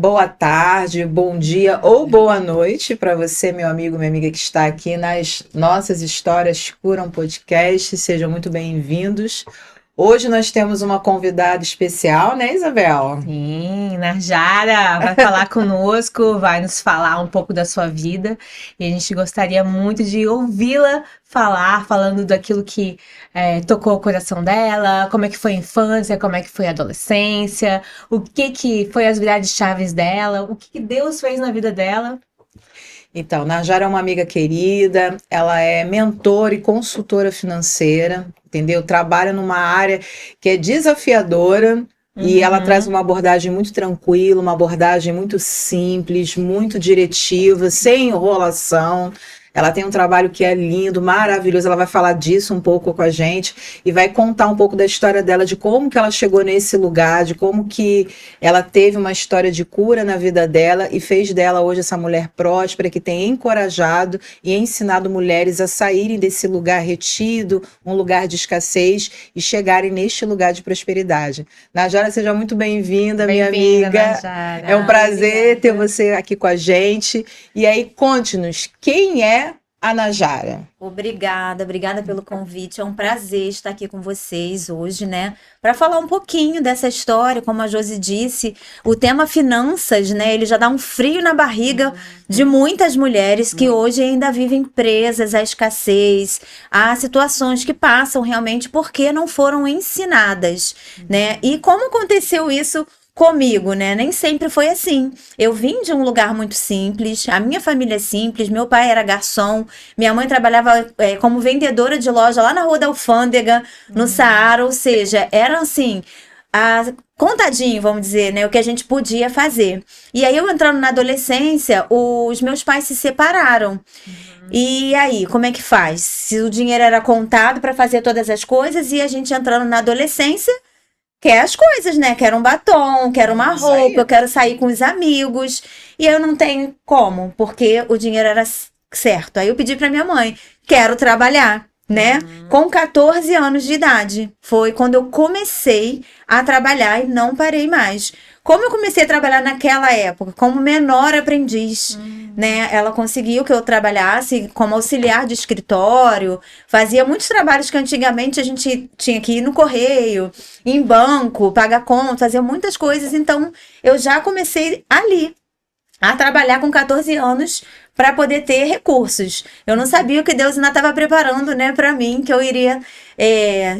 boa tarde, bom dia ou boa noite para você, meu amigo, minha amiga que está aqui nas Nossas Histórias Curam Podcast. Sejam muito bem-vindos. Hoje nós temos uma convidada especial, né, Isabel? Sim, Narjara vai falar conosco, vai nos falar um pouco da sua vida e a gente gostaria muito de ouvi-la falando daquilo que tocou o coração dela, como é que foi a infância, como é que foi a adolescência, o que foi as viradas chaves dela, o que Deus fez na vida dela. Então, Najara é uma amiga querida, ela é mentora e consultora financeira, entendeu? Trabalha numa área que é desafiadora e ela traz uma abordagem muito tranquila, uma abordagem muito simples, muito diretiva, sem enrolação. Ela tem um trabalho que é lindo, maravilhoso. Ela vai falar disso um pouco com a gente e vai contar um pouco da história dela, de como que ela chegou nesse lugar, de como que ela teve uma história de cura na vida dela e fez dela hoje essa mulher próspera que tem encorajado e ensinado mulheres a saírem desse lugar retido, um lugar de escassez e chegarem neste lugar de prosperidade. Najara, seja muito bem-vinda, minha amiga. Najara. É um prazer ter você aqui com a gente. E aí, conte-nos, quem é a Najara? Obrigada pelo convite. É um prazer estar aqui com vocês hoje, né? Para falar um pouquinho dessa história, como a Josi disse, o tema finanças, né? Ele já dá um frio na barriga de muitas mulheres que hoje ainda vivem presas à escassez, a situações que passam realmente porque não foram ensinadas, né? E como aconteceu isso comigo, né? Nem sempre foi assim. Eu vim de um lugar muito simples, a minha família é simples, meu pai era garçom, minha mãe trabalhava como vendedora de loja lá na Rua da Alfândega, no Saara, ou seja, era assim, contadinho, vamos dizer, né? O que a gente podia fazer. E aí eu entrando na adolescência, os meus pais se separaram. E aí, como é que faz? Se o dinheiro era contado para fazer todas as coisas e a gente entrando na adolescência, quer as coisas, né? Quero um batom, quero uma roupa, eu quero sair com os amigos. E eu não tenho como, porque o dinheiro era certo. Aí eu pedi pra minha mãe, quero trabalhar, né? Com 14 anos de idade. Foi quando eu comecei a trabalhar e não parei mais. Como eu comecei a trabalhar naquela época, como menor aprendiz, né? Ela conseguiu que eu trabalhasse como auxiliar de escritório, fazia muitos trabalhos que antigamente a gente tinha que ir no correio, em banco, pagar conta, fazia muitas coisas. Então, eu já comecei ali a trabalhar com 14 anos para poder ter recursos. Eu não sabia o que Deus ainda estava preparando, né, para mim, que eu iria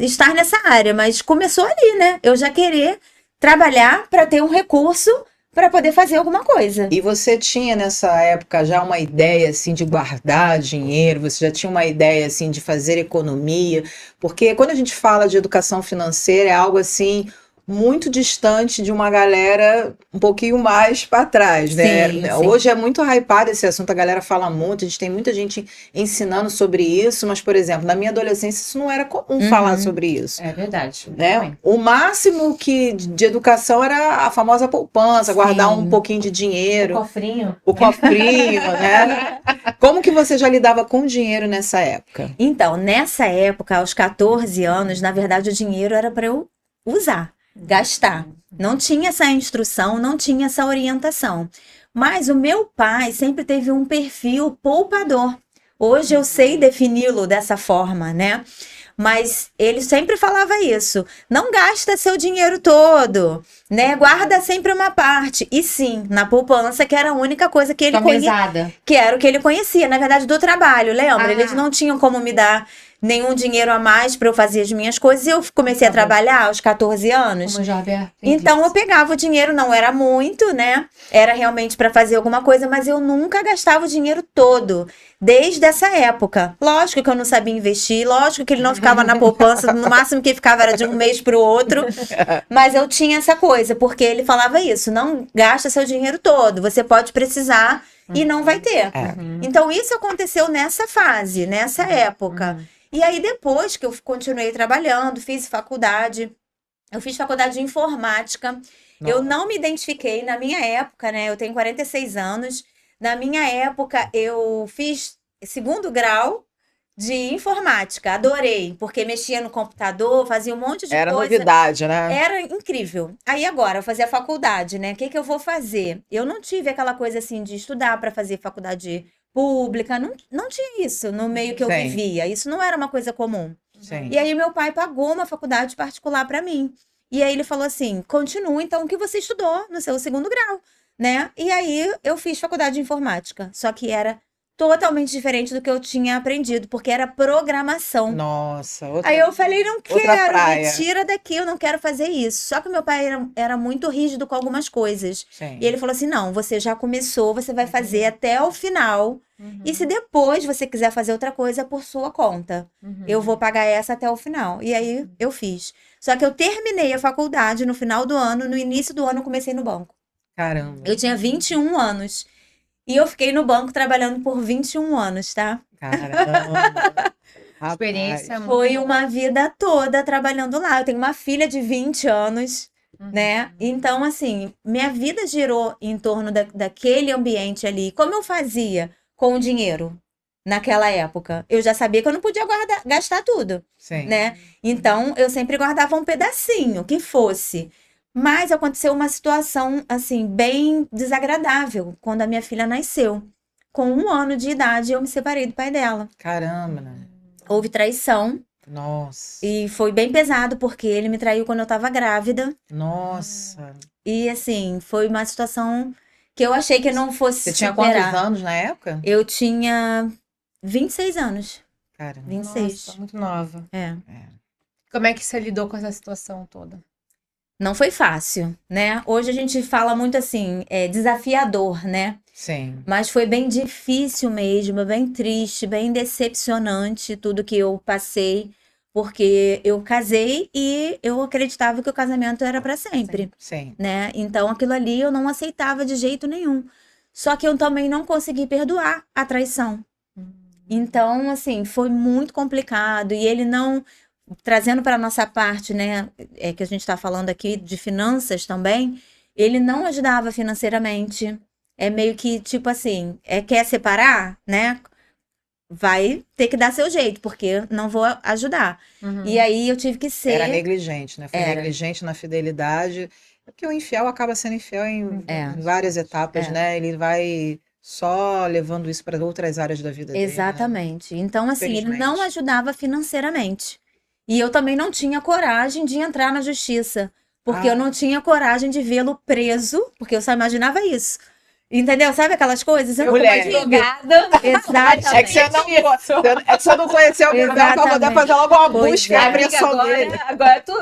estar nessa área, mas começou ali, né? Eu já querer trabalhar para ter um recurso para poder fazer alguma coisa. E você tinha nessa época já uma ideia assim de guardar dinheiro, você já tinha uma ideia assim de fazer economia, porque quando a gente fala de educação financeira é algo assim muito distante de uma galera um pouquinho mais para trás, né? Sim. Hoje é muito hypado esse assunto, a galera fala muito, a gente tem muita gente ensinando sobre isso, mas, por exemplo, na minha adolescência isso não era comum falar sobre isso. É verdade. Né? O máximo que de educação era a famosa poupança, guardar um pouquinho de dinheiro. O cofrinho, né? Como que você já lidava com dinheiro nessa época? Então, nessa época, aos 14 anos, na verdade, o dinheiro era para eu usar, gastar. Não tinha essa instrução, não tinha essa orientação. Mas o meu pai sempre teve um perfil poupador. Hoje eu sei defini-lo dessa forma, né? Mas ele sempre falava isso. Não gasta seu dinheiro todo, né? Guarda sempre uma parte. E sim, na poupança, que era a única coisa que ele conhecia. Que era o que ele conhecia, na verdade, do trabalho, lembra? Eles não tinham como me dar nenhum dinheiro a mais para eu fazer as minhas coisas. E eu comecei a trabalhar aos 14 anos. Como já então eu pegava o dinheiro, não era muito, né? Era realmente para fazer alguma coisa, mas eu nunca gastava o dinheiro todo. Desde essa época. Lógico que eu não sabia investir, lógico que ele não ficava na poupança, no máximo que ficava era de um mês para o outro. Mas eu tinha essa coisa, porque ele falava isso, não gasta seu dinheiro todo, você pode precisar e não vai ter. Então isso aconteceu nessa fase, nessa época. E aí depois que eu continuei trabalhando, fiz faculdade, eu fiz faculdade de informática, eu não me identifiquei na minha época, né? Eu tenho 46 anos, na minha época eu fiz segundo grau, de informática, adorei, porque mexia no computador, fazia um monte de Era coisa. novidade, né? Era incrível. Aí agora, eu fazia faculdade, né? O que que eu vou fazer? Eu não tive aquela coisa assim de estudar para fazer faculdade pública, não tinha isso no meio que eu Sim. vivia. Isso não era uma coisa comum. Sim. E aí meu pai pagou uma faculdade particular para mim. E aí ele falou assim: continua então o que você estudou no seu segundo grau, né? E aí eu fiz faculdade de informática, só que era totalmente diferente do que eu tinha aprendido, porque era programação. Nossa, outra, Aí eu falei, não outra quero, me praia. tira daqui, eu não quero fazer isso. Só que meu pai era muito rígido com algumas coisas. Sim. E ele falou assim: não, você já começou, você vai fazer até o final. E se depois você quiser fazer outra coisa, é por sua conta. Eu vou pagar essa até o final. E aí eu fiz. Só que eu terminei a faculdade no final do ano, no início do ano eu comecei no banco. Caramba. Eu tinha 21 anos. E eu fiquei no banco trabalhando por 21 anos, tá? Caramba. Experiência Rapaz. Foi uma vida toda trabalhando lá. Eu tenho uma filha de 20 anos, né? Então, assim, minha vida girou em torno daquele ambiente ali. Como eu fazia com o dinheiro naquela época? Eu já sabia que eu não podia gastar tudo, Sim. né? Então, eu sempre guardava um pedacinho, que fosse. Mas aconteceu uma situação, assim, bem desagradável quando a minha filha nasceu. Com 1 ano de idade, eu me separei do pai dela. Caramba, né? Houve traição. Nossa. E foi bem pesado, porque ele me traiu quando eu tava grávida. Nossa. E, assim, foi uma situação que eu achei que eu não fosse Você tinha superar. quantos anos na época? Eu tinha 26 anos. Caramba. 26. Nossa, muito nova. É. Como é que você lidou com essa situação toda? Não foi fácil, né? Hoje a gente fala muito assim, desafiador, né? Sim. Mas foi bem difícil mesmo, bem triste, bem decepcionante tudo que eu passei, porque eu casei e eu acreditava que o casamento era para sempre, Sim. né? Então aquilo ali eu não aceitava de jeito nenhum. Só que eu também não consegui perdoar a traição. Então, assim, foi muito complicado e ele não trazendo para nossa parte, né, que a gente está falando aqui de finanças também, ele não ajudava financeiramente. É meio que tipo assim, quer separar, né? Vai ter que dar seu jeito, porque não vou ajudar. E aí eu tive que ser. Era negligente, né? Foi Era. negligente na fidelidade. Porque o infiel acaba sendo infiel em várias etapas, né? Ele vai só levando isso para outras áreas da vida dele, né? Exatamente. Então, assim, ele Infelizmente. não ajudava financeiramente. E eu também não tinha coragem de entrar na justiça, porque eu não tinha coragem de vê-lo preso, porque eu só imaginava isso. Entendeu? Sabe aquelas coisas? Eu não Mulher. consigo. Exatamente. É que você não conheceu o Gabriel para poder Exatamente. fazer logo uma Pois busca e é. a apreensão dele. Agora tu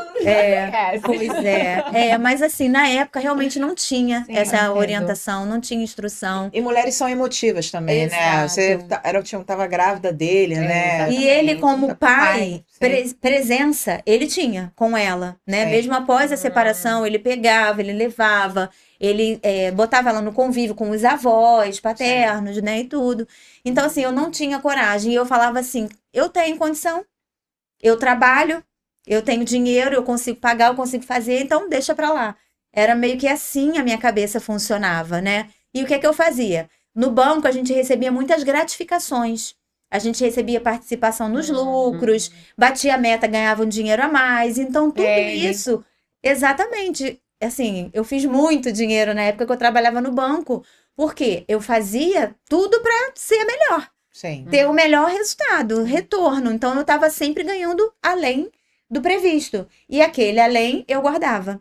Pois é. Mas assim, na época realmente não tinha Sim, essa eu entendo. orientação, não tinha instrução. E mulheres são emotivas também, né? Você Exato. tava grávida dele, né? E ele, como pai, Sim. presença, ele tinha com ela, né? Sim. Mesmo após a separação, ele pegava, ele levava, ele botava ela no convívio com os avós paternos, né? E tudo. Então, assim, eu não tinha coragem. E eu falava assim: eu tenho condição, eu trabalho, eu tenho dinheiro, eu consigo pagar, eu consigo fazer, então deixa pra lá. Era meio que assim a minha cabeça funcionava, né? E o que é que eu fazia? No banco, a gente recebia muitas gratificações. A gente recebia participação nos lucros, batia a meta, ganhava um dinheiro a mais. Então, tudo isso, exatamente. Assim, eu fiz muito dinheiro na época que eu trabalhava no banco, porque eu fazia tudo para ser melhor, Sim. ter o melhor resultado, retorno. Então, eu estava sempre ganhando além do previsto. E aquele além, eu guardava.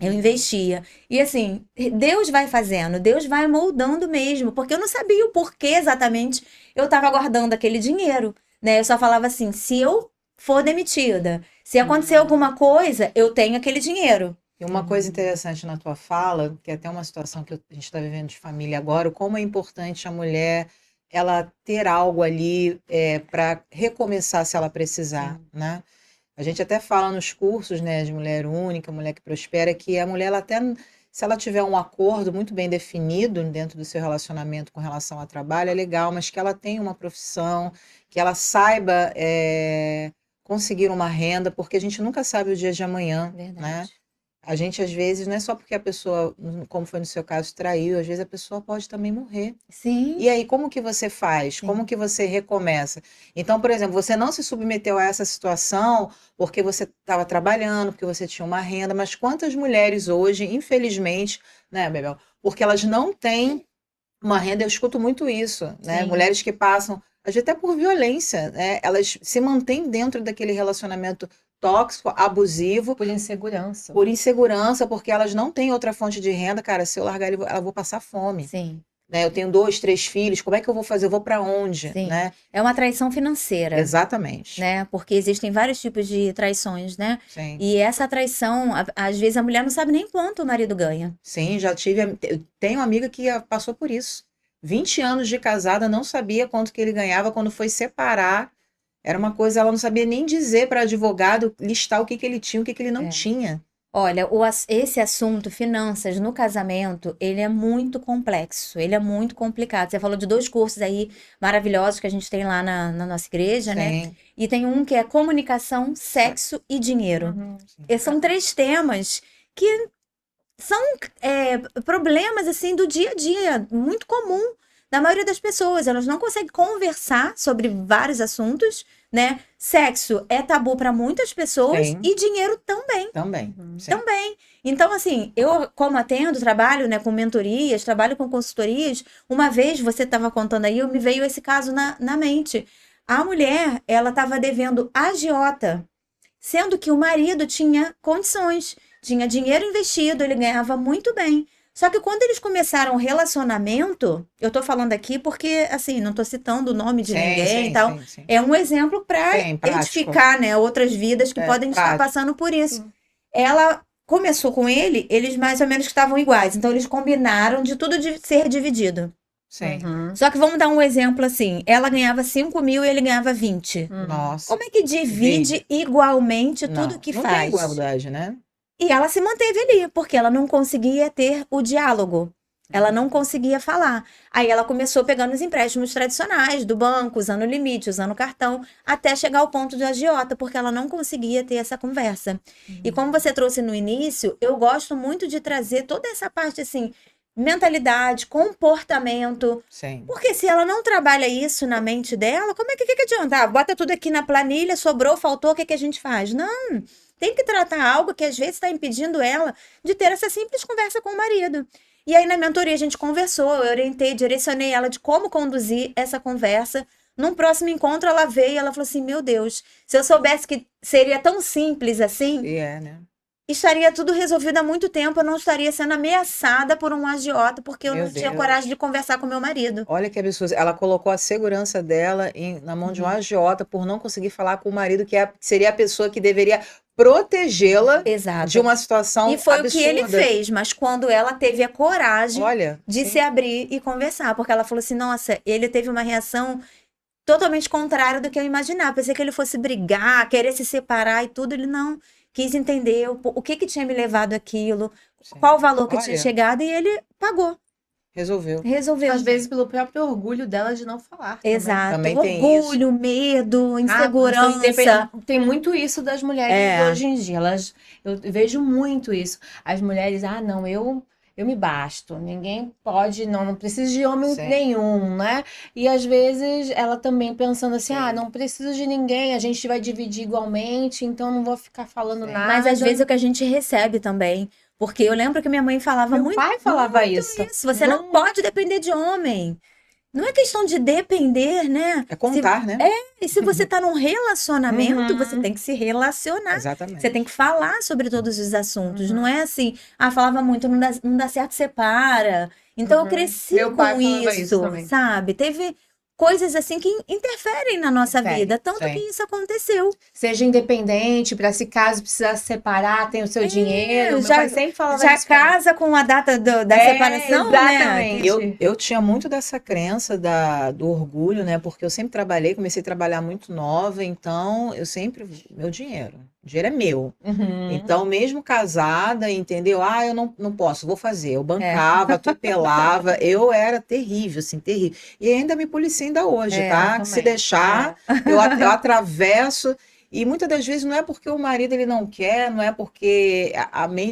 Eu investia. E assim, Deus vai fazendo, Deus vai moldando mesmo, porque eu não sabia o porquê exatamente eu estava guardando aquele dinheiro, né? Eu só falava assim: se eu for demitida, se acontecer alguma coisa, eu tenho aquele dinheiro. E uma coisa interessante na tua fala, que é até uma situação que a gente está vivendo de família agora, o como é importante a mulher ela ter algo ali para recomeçar se ela precisar, né? A gente até fala nos cursos, né, de mulher única, mulher que prospera, que a mulher, ela até, se ela tiver um acordo muito bem definido dentro do seu relacionamento com relação ao trabalho, é legal, mas que ela tenha uma profissão, que ela saiba conseguir uma renda, porque a gente nunca sabe o dia de amanhã, né? Verdade. A gente, às vezes, não é só porque a pessoa, como foi no seu caso, traiu, às vezes a pessoa pode também morrer. Sim, E aí, como que você faz? Como sim. que você recomeça? Então, por exemplo, você não se submeteu a essa situação porque você estava trabalhando, porque você tinha uma renda, mas quantas mulheres hoje, infelizmente, né, Bebel, porque elas não têm uma renda, eu escuto muito isso, né? Sim. Mulheres que passam, às vezes até por violência, né? Elas se mantêm dentro daquele relacionamento tóxico, abusivo, Por insegurança. por insegurança, porque elas não têm outra fonte de renda. Cara, se eu largar ele, eu vou passar fome, Sim, né? Eu tenho 2, 3 filhos, como é que eu vou fazer? Eu vou para onde, sim. né? É uma traição financeira, Exatamente. né? Porque existem vários tipos de traições, né? Sim. E essa traição, às vezes a mulher não sabe nem quanto o marido ganha. Sim, eu tenho uma amiga que passou por isso. 20 anos de casada, não sabia quanto que ele ganhava quando foi separar. Era uma coisa, ela não sabia nem dizer para advogado listar o que que ele tinha, o que que ele não É. tinha. Olha, esse assunto, finanças no casamento, ele é muito complexo, ele é muito complicado. Você falou de 2 cursos aí maravilhosos que a gente tem lá na nossa igreja, né? Sim, E tem um que é comunicação, sexo e dinheiro. Uhum. Esses são 3 temas que são problemas assim do dia a dia, muito comum da maioria das pessoas. Elas não conseguem conversar sobre vários assuntos, né? Sexo é tabu para muitas pessoas Sim. e dinheiro também. também. Uhum. Sim. Também. Então, assim, eu, como atendo, trabalho, né, com mentorias, trabalho com consultorias. Uma vez, você estava contando aí, me veio esse caso na mente. A mulher, ela estava devendo agiota, sendo que o marido tinha condições, tinha dinheiro investido, ele ganhava muito bem. Só que quando eles começaram o relacionamento, eu tô falando aqui porque, assim, não tô citando o nome de Sim, ninguém e sim, tal. sim, sim. É um exemplo para Sim, prático. edificar, né, outras vidas que É, podem estar prático. passando por isso. Sim. Ela começou com ele, eles mais ou menos que estavam iguais. Então eles combinaram de tudo ser dividido. Sim. Uhum. Só que vamos dar um exemplo assim: ela ganhava 5 mil e ele ganhava 20. Uhum. Nossa. Como é que divide igualmente tudo que não faz? tem igualdade, né? E ela se manteve ali, porque ela não conseguia ter o diálogo. Ela não conseguia falar. Aí ela começou pegando os empréstimos tradicionais do banco, usando o limite, usando o cartão, até chegar ao ponto do agiota, porque ela não conseguia ter essa conversa. E como você trouxe no início, eu gosto muito de trazer toda essa parte assim, mentalidade, comportamento. Sim. Porque se ela não trabalha isso na mente dela, como é que adianta? Ah, bota tudo aqui na planilha, sobrou, faltou, o que que a gente faz? Não. Tem que tratar algo que às vezes está impedindo ela de ter essa simples conversa com o marido. E aí na mentoria a gente conversou, eu orientei, direcionei ela de como conduzir essa conversa. Num próximo encontro ela veio e ela falou assim: meu Deus, se eu soubesse que seria tão simples assim, E é, né? estaria tudo resolvido há muito tempo, eu não estaria sendo ameaçada por um agiota porque eu Meu não tinha Deus. coragem de conversar com meu marido. Olha que absurdo. Ela colocou a segurança dela na mão de um agiota por não conseguir falar com o marido, que seria a pessoa que deveria protegê-la Exato. de uma situação E foi absurda. o que ele fez, mas quando ela teve a coragem Olha, de sim. se abrir e conversar, porque ela falou assim: nossa, ele teve uma reação totalmente contrária do que eu imaginava. Pensei que ele fosse brigar, querer se separar e tudo. Ele não quis entender o que que tinha me levado aquilo, Sim. qual o valor que tinha Olha, chegado, e ele pagou, resolveu. resolveu. Às vezes pelo próprio orgulho dela de não falar também. Exato. Também tem Orgulho, medo, Ah, insegurança. tem muito isso das mulheres É. hoje em dia. Eu vejo muito isso. As mulheres, não, eu me basto. Ninguém pode, não preciso de homem Sim. nenhum, né? E às vezes ela também pensando assim, Sim. não preciso de ninguém, a gente vai dividir igualmente, então não vou ficar falando Sim. nada. Mas às vezes é o que a gente recebe também. Porque eu lembro que minha mãe falava Meu muito, pai falava muito isso. Você não pode depender de homem. Não é questão de depender, né? É contar, né? E se você tá num relacionamento, Uhum. você tem que se relacionar. Exatamente. Você tem que falar sobre todos os assuntos. Não é assim, falava muito, não dá certo, separa. Então eu Uhum. cresci Meu pai com falava isso isso, também. sabe? Teve coisas assim que interferem na nossa Interferem, vida. Tanto sim. que isso aconteceu. Seja independente, para se caso precisar se separar, tem o seu dinheiro. Meu já- pai sempre falava Já isso pra mim. casa com a data da É, separação, né? exatamente. Eu tinha muito dessa crença do orgulho, né? Porque eu sempre trabalhei, comecei a trabalhar muito nova, então eu sempre, meu dinheiro, o dinheiro é meu. Uhum. Então, mesmo casada, entendeu? Eu não posso, vou fazer. Eu bancava, atropelava, eu era terrível, assim, terrível. E ainda me policio ainda hoje, tá? eu Se também. deixar, eu atravesso. E muitas das vezes não é porque o marido ele não quer, não é porque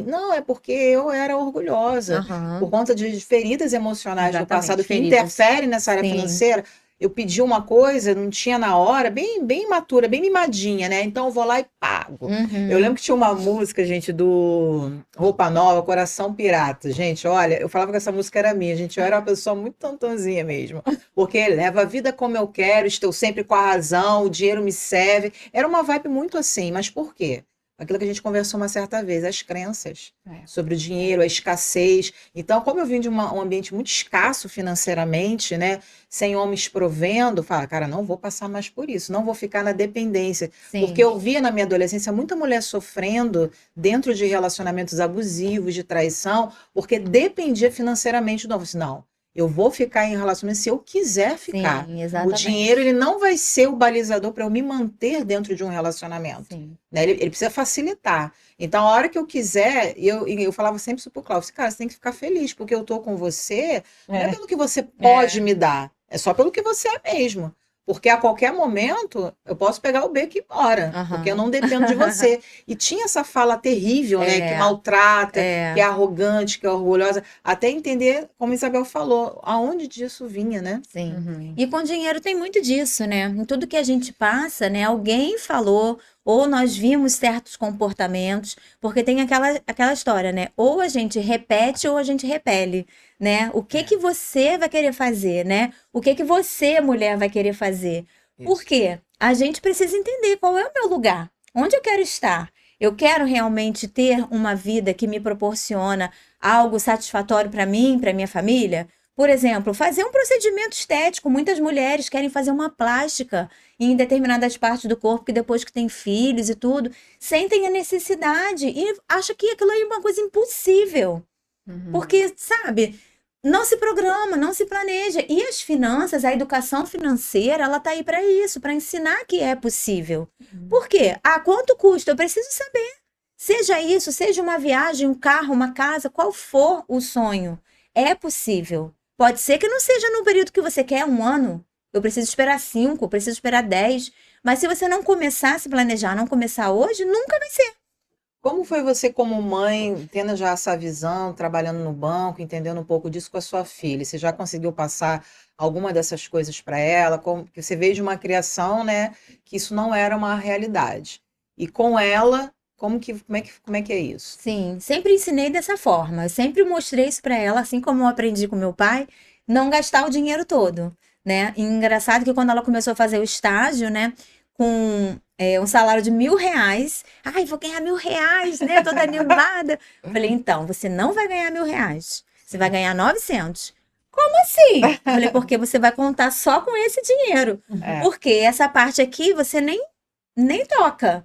não, é porque eu era orgulhosa Aham. por conta de feridas emocionais do Exatamente, passado que feridas. interferem nessa área Sim. financeira. Eu pedi uma coisa, não tinha na hora, bem imatura, bem mimadinha, né? Então eu vou lá e pago. Uhum. Eu lembro que tinha uma música, gente, do Roupa Nova, Coração Pirata. Gente, olha, eu falava que essa música era minha, gente. Eu era uma pessoa muito tontonzinha mesmo. Porque leva a vida como eu quero, estou sempre com a razão, o dinheiro me serve. Era uma vibe muito assim, mas por quê? Aquilo que a gente conversou uma certa vez, as crenças sobre o dinheiro, a escassez. Então, como eu vim de um ambiente muito escasso financeiramente, né, sem homens provendo, fala, cara, não vou passar mais por isso, não vou ficar na dependência. Sim. Porque eu via na minha adolescência muita mulher sofrendo dentro de relacionamentos abusivos, de traição, porque dependia financeiramente do homem. Não, eu vou ficar em relacionamento se eu quiser ficar. Sim, O exatamente. dinheiro ele não vai ser o balizador para eu me manter dentro de um relacionamento. Sim. Né? Ele precisa facilitar. Então, a hora que eu quiser, eu falava sempre isso pro Cláudio, cara, você tem que ficar feliz, porque eu tô com você, não é pelo que você pode me dar, é só pelo que você é mesmo. Porque a qualquer momento eu posso pegar o beco e ir embora, Aham. porque eu não dependo de você. E tinha essa fala terrível, né? Que maltrata, que é arrogante, que é orgulhosa. Até entender, como a Isabel falou, aonde disso vinha, né? Sim. Uhum. E com dinheiro tem muito disso, né? Em tudo que a gente passa, né? Alguém falou, ou nós vimos certos comportamentos, porque tem aquela história, né? Ou a gente repete ou a gente repele, né? O que que você vai querer fazer, né? O que que você, mulher, vai querer fazer? Por quê? A gente precisa entender qual é o meu lugar, onde eu quero estar. Eu quero realmente ter uma vida que me proporciona algo satisfatório para mim, para minha família? Por exemplo, fazer um procedimento estético. Muitas mulheres querem fazer uma plástica em determinadas partes do corpo que depois que tem filhos e tudo, sentem a necessidade e acham que aquilo aí é uma coisa impossível. Uhum. Porque, sabe, não se programa, não se planeja. E as finanças, a educação financeira, ela tá aí para isso, para ensinar que é possível. Por quê? Ah, quanto custa? Eu preciso saber. Seja isso, seja uma viagem, um carro, uma casa, qual for o sonho, é possível. Pode ser que não seja no período que você quer, 1 ano. Eu preciso esperar 5, eu preciso esperar 10. Mas se você não começar a se planejar, não começar hoje, nunca vai ser. Como foi você como mãe, tendo já essa visão, trabalhando no banco, entendendo um pouco disso com a sua filha? Você já conseguiu passar alguma dessas coisas para ela? Porque você veio de uma criação, né, que isso não era uma realidade. E com ela, como é que é isso? Sim, sempre ensinei dessa forma. Eu sempre mostrei isso para ela, assim como eu aprendi com meu pai, não gastar o dinheiro todo, né? E engraçado que quando ela começou a fazer o estágio, né, com um salário de R$ 1.000, ai, vou ganhar R$ 1.000, né? Toda animada. Falei, então, você não vai ganhar R$ 1.000, você vai ganhar 900. Como assim? Falei, porque você vai contar só com esse dinheiro. Porque essa parte aqui você nem toca.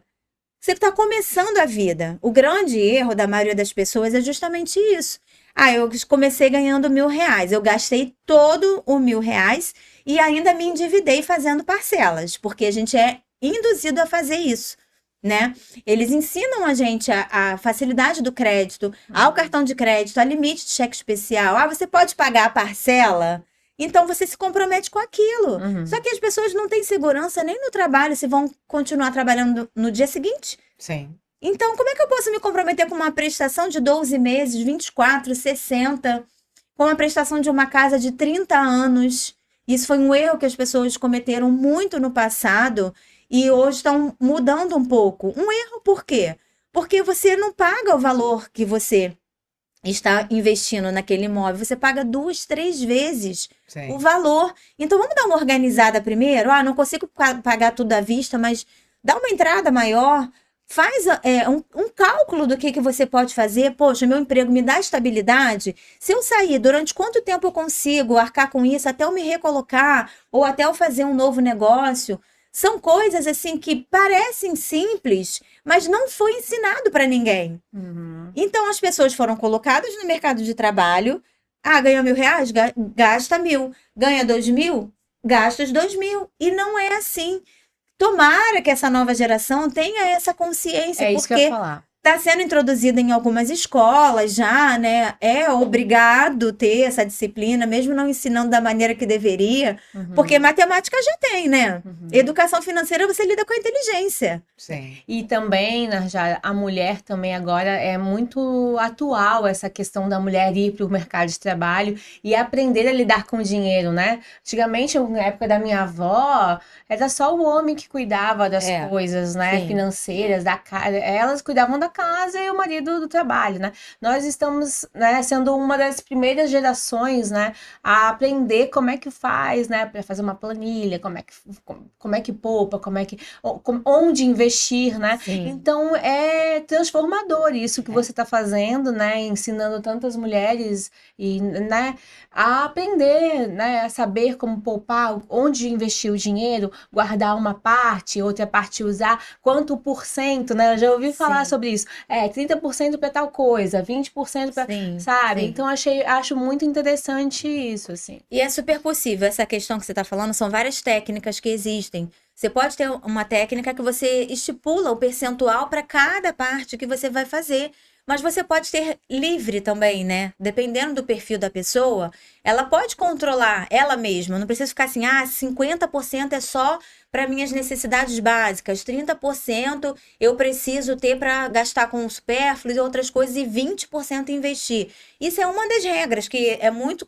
Você está começando a vida. O grande erro da maioria das pessoas é justamente isso. Ah, eu comecei ganhando R$ 1.000. Eu gastei todo o R$ 1.000 e ainda me endividei fazendo parcelas, porque a gente é induzido a fazer isso, né? Eles ensinam a gente a facilidade do crédito, ao cartão de crédito, a limite de cheque especial. Ah, você pode pagar a parcela? Então você se compromete com aquilo. Uhum. Só que as pessoas não têm segurança nem no trabalho, se vão continuar trabalhando no dia seguinte. Sim. Então, como é que eu posso me comprometer com uma prestação de 12 meses, 24, 60, com a prestação de uma casa de 30 anos? Isso foi um erro que as pessoas cometeram muito no passado e hoje estão mudando um pouco. Um erro por quê? Porque você não paga o valor que você está investindo naquele imóvel, você paga 2, 3 vezes o valor. Então, vamos dar uma organizada primeiro? Ah, não consigo pagar tudo à vista, mas dá uma entrada maior, faz um cálculo do que você pode fazer. Poxa, meu emprego me dá estabilidade? Se eu sair, durante quanto tempo eu consigo arcar com isso até eu me recolocar ou até eu fazer um novo negócio? São coisas assim que parecem simples, mas não foi ensinado para ninguém. Uhum. Então as pessoas foram colocadas no mercado de trabalho. Ah, ganha R$ 1.000, gasta 1.000. Ganha 2.000, gasta os 2.000. E não é assim. Tomara que essa nova geração tenha essa consciência, É isso que eu porque ia falar. Está sendo introduzida em algumas escolas já, né? É obrigado ter essa disciplina, mesmo não ensinando da maneira que deveria, porque matemática já tem, né? Educação financeira você lida com a inteligência. Sim. E também, Narjara, a mulher também agora é muito atual essa questão da mulher ir para o mercado de trabalho e aprender a lidar com o dinheiro, né? Antigamente, na época da minha avó, era só o homem que cuidava das coisas, né? Sim. Financeiras, da casa. Elas cuidavam da casa e o marido do trabalho, né? Nós estamos, né, sendo uma das primeiras gerações, né, a aprender como é que faz, né, para fazer uma planilha, como é que poupa, onde investir, né? Sim. Então é transformador isso que você está fazendo, né, ensinando tantas mulheres e, né, a aprender, né, a saber como poupar, onde investir o dinheiro, guardar uma parte, outra parte usar, quanto por cento, né? Eu já ouvi falar sobre isso. 30% para tal coisa, 20% para, sabe? Sim. Então acho muito interessante isso, assim. E é super possível, essa questão que você está falando, são várias técnicas que existem. Você pode ter uma técnica que você estipula o percentual para cada parte que você vai fazer. Mas você pode ter livre também, né? Dependendo do perfil da pessoa, ela pode controlar ela mesma. Não precisa ficar assim, 50% é só para minhas necessidades básicas, 30% eu preciso ter para gastar com supérfluos e outras coisas e 20% investir. Isso é uma das regras que é muito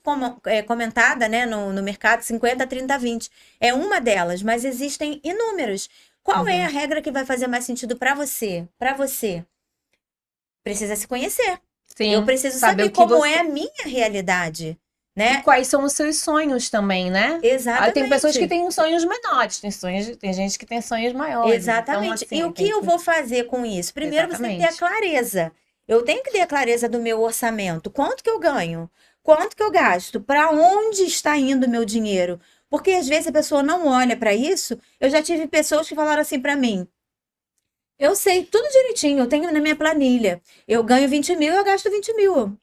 comentada, né, no mercado, 50, 30, 20. É uma delas, mas existem inúmeras. Qual é a regra que vai fazer mais sentido para você? Para você? Precisa se conhecer. Sim, eu preciso saber como é a minha realidade, né? E quais são os seus sonhos também, né? Exatamente. Tem pessoas que têm sonhos menores, tem gente que tem sonhos maiores. Exatamente. Então, assim, e o que eu vou fazer com isso? Primeiro você tem que ter a clareza. Eu tenho que ter a clareza do meu orçamento. Quanto que eu ganho? Quanto que eu gasto? Para onde está indo o meu dinheiro? Porque às vezes a pessoa não olha para isso. Eu já tive pessoas que falaram assim para mim: eu sei tudo direitinho, eu tenho na minha planilha. Eu ganho 20 mil, eu gasto 20 mil.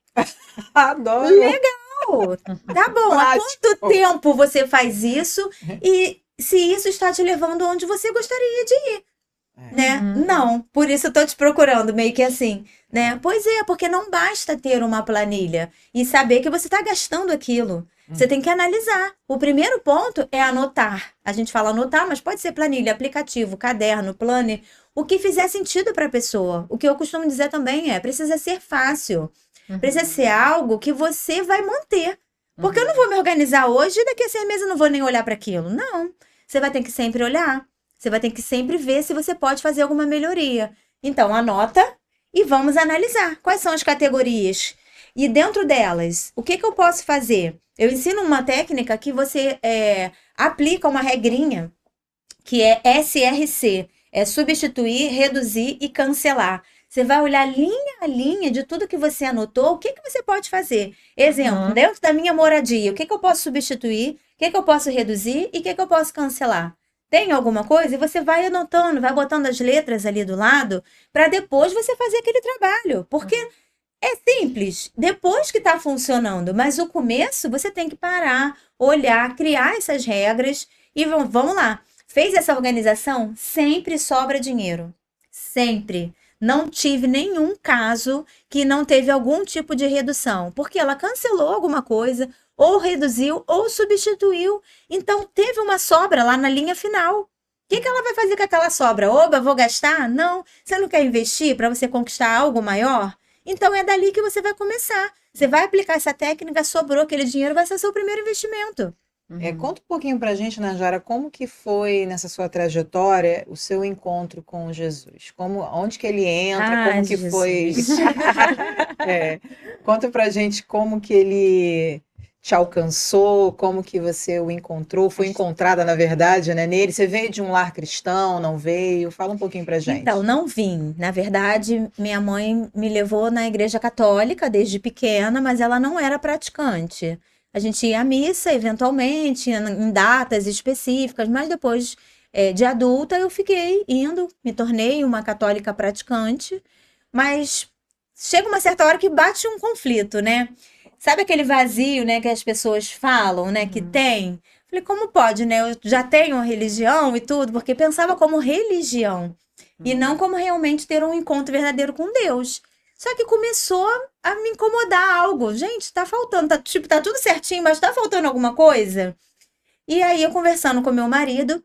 Adoro. Legal! Tá bom, há quanto tempo você faz isso? E se isso está te levando onde você gostaria de ir? Né? Não, por isso eu tô te procurando, meio que assim, né? Pois é, porque não basta ter uma planilha e saber que você está gastando aquilo. Você tem que analisar. O primeiro ponto é anotar. A gente fala anotar, mas pode ser planilha, aplicativo, caderno, planner, o que fizer sentido para a pessoa. O que eu costumo dizer também precisa ser fácil. Precisa ser algo que você vai manter. Porque eu não vou me organizar hoje e daqui a 6 meses eu não vou nem olhar para aquilo. Não. Você vai ter que sempre olhar. Você vai ter que sempre ver se você pode fazer alguma melhoria. Então, anota e vamos analisar. Quais são as categorias? E dentro delas, o que eu posso fazer? Eu ensino uma técnica que você aplica uma regrinha, que é SRC. É substituir, reduzir e cancelar. Você vai olhar linha a linha de tudo que você anotou, o que você pode fazer. Exemplo, dentro da minha moradia, o que eu posso substituir, o que eu posso reduzir e o que eu posso cancelar. Tem alguma coisa? E você vai anotando, vai botando as letras ali do lado, para depois você fazer aquele trabalho. Porque é simples, depois que está funcionando, mas o começo você tem que parar, olhar, criar essas regras e vamos lá. Fez essa organização? Sempre sobra dinheiro. Sempre. Não tive nenhum caso que não teve algum tipo de redução, porque ela cancelou alguma coisa, ou reduziu, ou substituiu. Então, teve uma sobra lá na linha final. O que ela vai fazer com aquela sobra? Oba, vou gastar? Não. Você não quer investir para você conquistar algo maior? Então, é dali que você vai começar. Você vai aplicar essa técnica, sobrou aquele dinheiro, vai ser seu primeiro investimento. Conta um pouquinho pra gente, Narjara, como que foi nessa sua trajetória o seu encontro com Jesus? Onde que ele entra, como que foi? Conta pra gente como que ele te alcançou, como que você o encontrou, foi encontrada, na verdade, né, nele. Você veio de um lar cristão, não veio? Fala um pouquinho pra gente. Então, não vim. Na verdade, minha mãe me levou na igreja católica desde pequena, mas ela não era praticante. A gente ia à missa, eventualmente, em datas específicas, mas depois de adulta eu fiquei indo, me tornei uma católica praticante, mas chega uma certa hora que bate um conflito, né? Sabe aquele vazio, né, que as pessoas falam, né, que tem? Falei, como pode, né? Eu já tenho religião e tudo, porque pensava como religião. E não como realmente ter um encontro verdadeiro com Deus. Só que começou a me incomodar algo. Gente, tá faltando, tá tudo certinho, mas tá faltando alguma coisa? E aí, eu conversando com meu marido,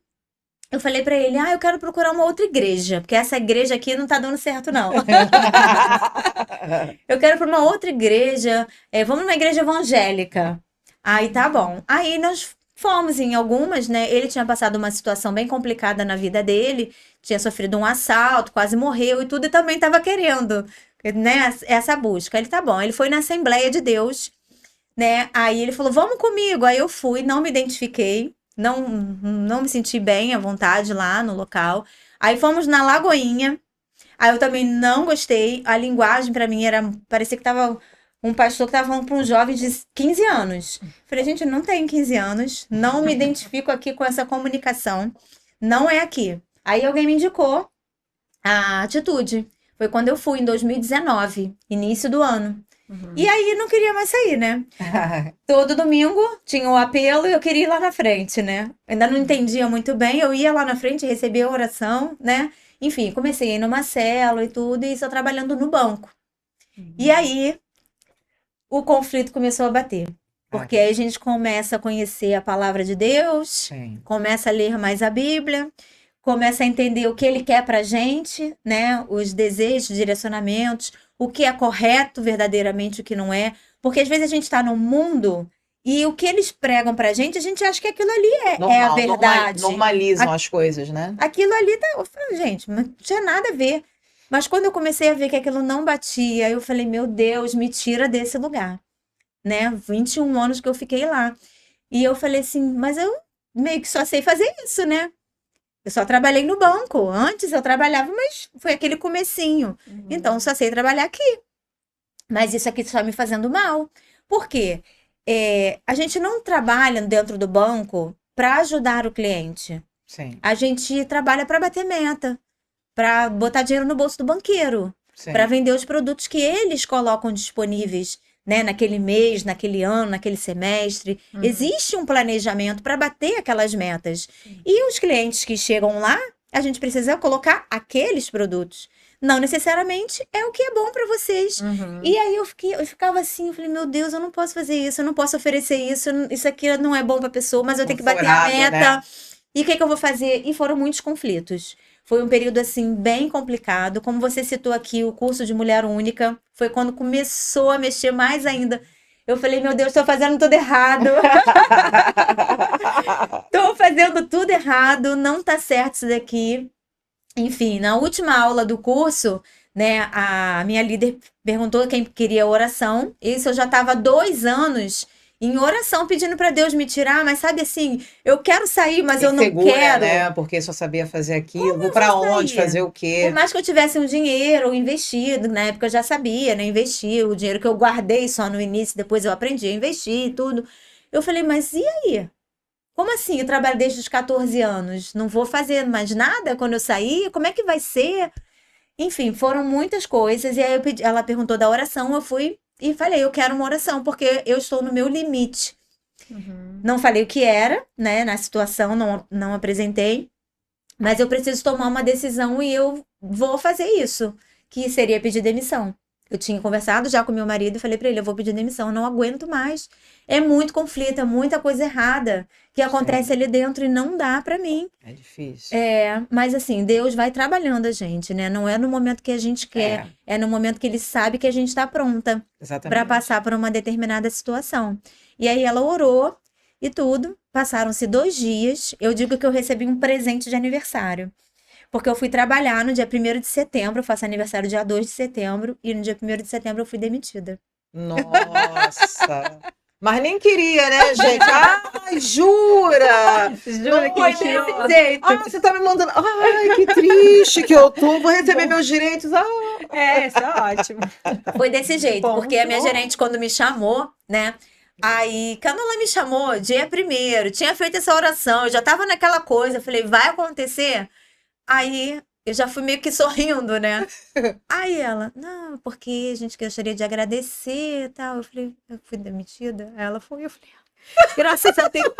eu falei pra ele, eu quero procurar uma outra igreja, porque essa igreja aqui não tá dando certo, não. Eu quero ir pra uma outra igreja, vamos numa igreja evangélica. Aí, tá bom. Aí, nós fomos em algumas, né? Ele tinha passado uma situação bem complicada na vida dele, tinha sofrido um assalto, quase morreu e tudo, e também tava querendo, né, essa busca. Ele, tá bom. Ele foi na Assembleia de Deus, né? Aí ele falou, vamos comigo. Aí eu fui, não me identifiquei, não me senti bem à vontade lá no local. Aí fomos na Lagoinha. Aí eu também não gostei. A linguagem pra mim parecia que tava um pastor que tava falando pra um jovem de 15 anos. Falei, gente, eu não tenho 15 anos, não me identifico aqui com essa comunicação. Não é aqui. Aí alguém me indicou a Atitude. Foi quando eu fui, em 2019, início do ano. E aí não queria mais sair, né? Todo domingo tinha o apelo e eu queria ir lá na frente, né? Ainda não entendia muito bem, eu ia lá na frente, recebia a oração, né? Enfim, comecei a ir numa célula e tudo, e só trabalhando no banco. E aí o conflito começou a bater. Porque aí a gente começa a conhecer a palavra de Deus, Sim. começa a ler mais a Bíblia, começa a entender o que ele quer pra gente, né? Os desejos, direcionamentos, o que é correto verdadeiramente, o que não é. Porque às vezes a gente tá no mundo e o que eles pregam pra gente, a gente acha que aquilo ali é a verdade. Normalizam as coisas, né? Aquilo ali tá... Eu falei, gente, não tinha nada a ver. Mas quando eu comecei a ver que aquilo não batia, eu falei, meu Deus, me tira desse lugar. Né? 21 anos que eu fiquei lá. E eu falei assim, mas eu meio que só sei fazer isso, né? Eu só trabalhei no banco. Antes eu trabalhava, mas foi aquele comecinho. Então, eu só sei trabalhar aqui. Mas isso aqui está me fazendo mal. Por quê? A gente não trabalha dentro do banco para ajudar o cliente. Sim. A gente trabalha para bater meta, para botar dinheiro no bolso do banqueiro, para vender os produtos que eles colocam disponíveis, né, naquele mês, naquele ano, naquele semestre. Existe um planejamento para bater aquelas metas. E os clientes que chegam lá, a gente precisa colocar aqueles produtos. Não necessariamente é o que é bom para vocês. E aí eu ficava assim, eu falei, meu Deus, eu não posso fazer isso, eu não posso oferecer isso, isso aqui não é bom para a pessoa, mas eu tenho que bater a meta. Né? E o que eu vou fazer? E foram muitos conflitos. Foi um período, assim, bem complicado. Como você citou aqui, o curso de Mulher Única, foi quando começou a mexer mais ainda. Eu falei, meu Deus, estou fazendo tudo errado. Estou fazendo tudo errado, não tá certo isso daqui. Enfim, na última aula do curso, né, a minha líder perguntou quem queria oração. Isso eu já estava 2 anos em oração, pedindo para Deus me tirar, mas sabe assim, eu quero sair, mas eu não quero. Né? Porque só sabia fazer aquilo, vou para onde, fazer o quê? Por mais que eu tivesse um dinheiro investido, na época eu já sabia, né, investir, o dinheiro que eu guardei só no início, depois eu aprendi a investir e tudo. Eu falei, mas e aí? Como assim? Eu trabalho desde os 14 anos, não vou fazer mais nada quando eu sair? Como é que vai ser? Enfim, foram muitas coisas, e aí ela perguntou da oração, eu fui e falei, eu quero uma oração, porque eu estou no meu limite. Não falei o que era, né, na situação, não apresentei, mas eu preciso tomar uma decisão e eu vou fazer isso, que seria pedir demissão. Eu tinha conversado já com meu marido e falei pra ele, eu vou pedir demissão, eu não aguento mais. É muito conflito, é muita coisa errada que acontece ali dentro e não dá pra mim. É difícil. Mas assim, Deus vai trabalhando a gente, né? Não é no momento que a gente quer, é no momento que Ele sabe que a gente tá pronta pra passar por uma determinada situação. E aí ela orou e tudo, passaram-se 2 dias, eu digo que eu recebi um presente de aniversário. Porque eu fui trabalhar no dia 1º de setembro, eu faço aniversário dia 2 de setembro, e no dia 1º de setembro eu fui demitida. Nossa! Mas nem queria, né, gente? Ai, jura? Jura que desse jeito. Ah, você tá me mandando... Ai, que triste que eu tô. Vou receber meus direitos. Isso é ótimo. Foi desse jeito, porque a minha gerente, quando me chamou, né? Aí, quando ela me chamou, dia 1º, tinha feito essa oração, eu já tava naquela coisa, eu falei, vai acontecer? Aí, eu já fui meio que sorrindo, né? Aí ela, não, porque a gente gostaria de agradecer e tal. Eu falei, eu fui demitida? Ela foi, eu falei, graças a Deus.